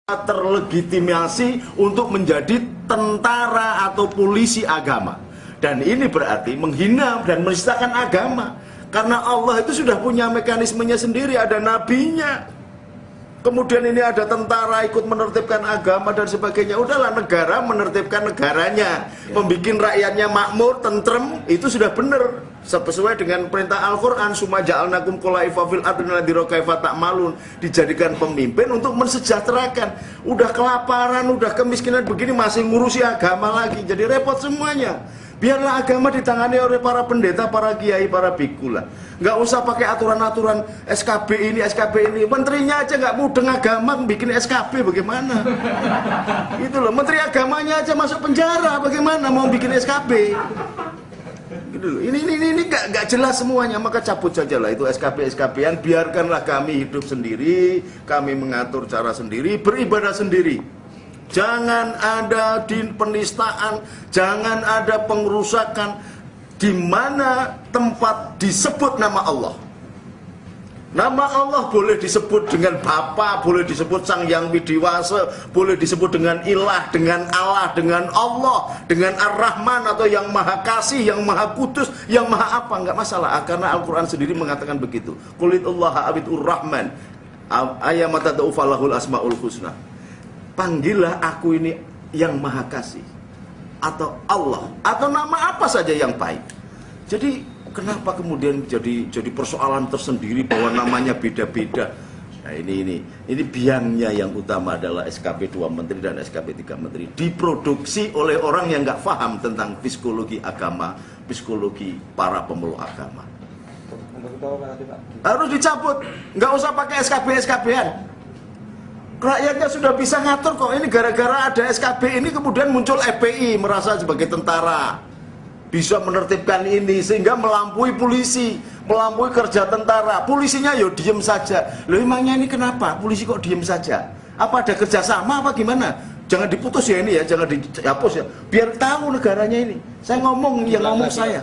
terlegitimasi untuk menjadi tentara atau polisi agama. Dan ini berarti menghina dan menistakan agama. Karena Allah itu sudah punya mekanismenya sendiri, ada nabinya. Kemudian ini ada tentara ikut menertibkan agama dan sebagainya. Udahlah, negara menertibkan negaranya, membikin rakyatnya makmur, tentrem, itu sudah benar. Sesuai dengan perintah Al-Quran, summa ja'alnakum khulaifa fil ardi linanzura kaifa ta'malun, dijadikan pemimpin untuk mensejahterakan. Udah kelaparan, udah kemiskinan begini, masih ngurusi agama lagi, jadi repot semuanya. Biarlah agama ditangani oleh para pendeta, para kiai, para biku lah. Nggak usah pakai aturan-aturan SKB ini, SKB ini. Menterinya aja nggak mudeng agama, bikin SKB bagaimana? Itu loh, menteri agamanya aja masuk penjara, bagaimana mau bikin SKB? Gitu loh. Ini nggak jelas semuanya, maka cabut saja lah itu SKB-SKB-an. Biarkanlah kami hidup sendiri, kami mengatur cara sendiri, beribadah sendiri. Jangan ada penistaan, jangan ada pengerusakan di mana tempat disebut nama Allah. Nama Allah boleh disebut dengan Bapa, boleh disebut Sang Yang Widiwasa, boleh disebut dengan Ilah, dengan Allah, dengan Allah, dengan Ar-Rahman atau yang Maha Kasih, yang Maha Kudus, yang Maha apa, nggak masalah. Karena Al-Quran sendiri mengatakan begitu. Qulitullaha abidur Rahman, ayamatada'u falahul asma'ul husna. Panggillah aku ini yang Maha Kasih, atau Allah, atau nama apa saja yang baik. Jadi kenapa kemudian jadi persoalan tersendiri bahwa namanya beda-beda? Nah ini biangnya yang utama adalah SKP 2 Menteri dan SKP 3 Menteri diproduksi oleh orang yang nggak paham tentang psikologi agama, psikologi para pemeluk agama. Harus dicabut, nggak usah pakai SKB-SKB-an. Rakyatnya sudah bisa ngatur kok. Ini gara-gara ada SKB ini kemudian muncul FPI merasa sebagai tentara, bisa menertibkan ini sehingga melampaui polisi, melampaui kerja tentara. Polisinya yo diem saja. Loh emangnya ini kenapa? Polisi kok diem saja? Apa ada kerjasama apa gimana? Jangan diputus ya ini ya, jangan dihapus ya. Biar tahu negaranya ini. Saya ngomong yang ngomong saya.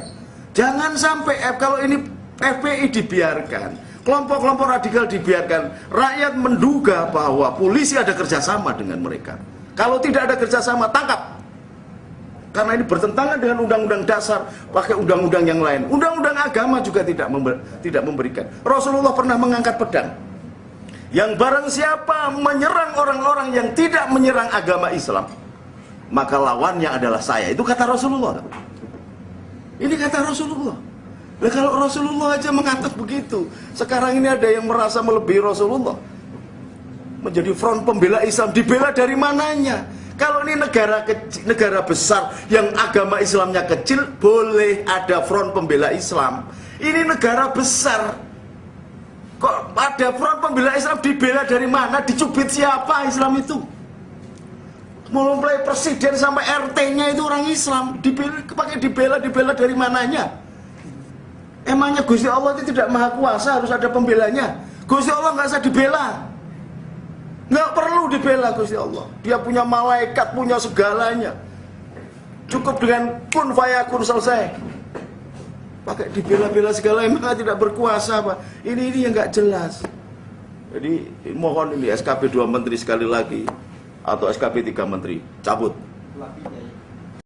Jangan sampai kalau ini FPI dibiarkan, kelompok-kelompok radikal dibiarkan, rakyat menduga bahwa polisi ada kerjasama dengan mereka. Kalau tidak ada kerjasama, tangkap. Karena ini bertentangan dengan undang-undang dasar, pakai undang-undang yang lain. Undang-undang agama juga tidak memberikan. Rasulullah pernah mengangkat pedang. Yang barang siapa menyerang orang-orang yang tidak menyerang agama Islam, maka lawannya adalah saya. Itu kata Rasulullah. Ini kata Rasulullah. Nah, kalau Rasulullah aja mengatur begitu, sekarang ini ada yang merasa melebihi Rasulullah, menjadi front pembela Islam. Dibela dari mananya? Kalau ini negara besar yang agama Islamnya kecil, boleh ada front pembela Islam. Ini negara besar, kok ada front pembela Islam? Dibela dari mana? Dicubit siapa Islam itu? Mulai presiden sampai RT-nya itu orang Islam, dibela dari mananya? Emangnya Gusti Allah itu tidak maha kuasa, harus ada pembelanya? Gusti Allah nggak usah dibela, nggak perlu dibela Gusti Allah. Dia punya malaikat, punya segalanya. Cukup dengan kun fayakun selesai. Pakai dibela-bela segala, emang tidak berkuasa Pak? Ini yang nggak jelas. Jadi mohon ini SKP 2 Menteri sekali lagi, atau SKP 3 Menteri cabut.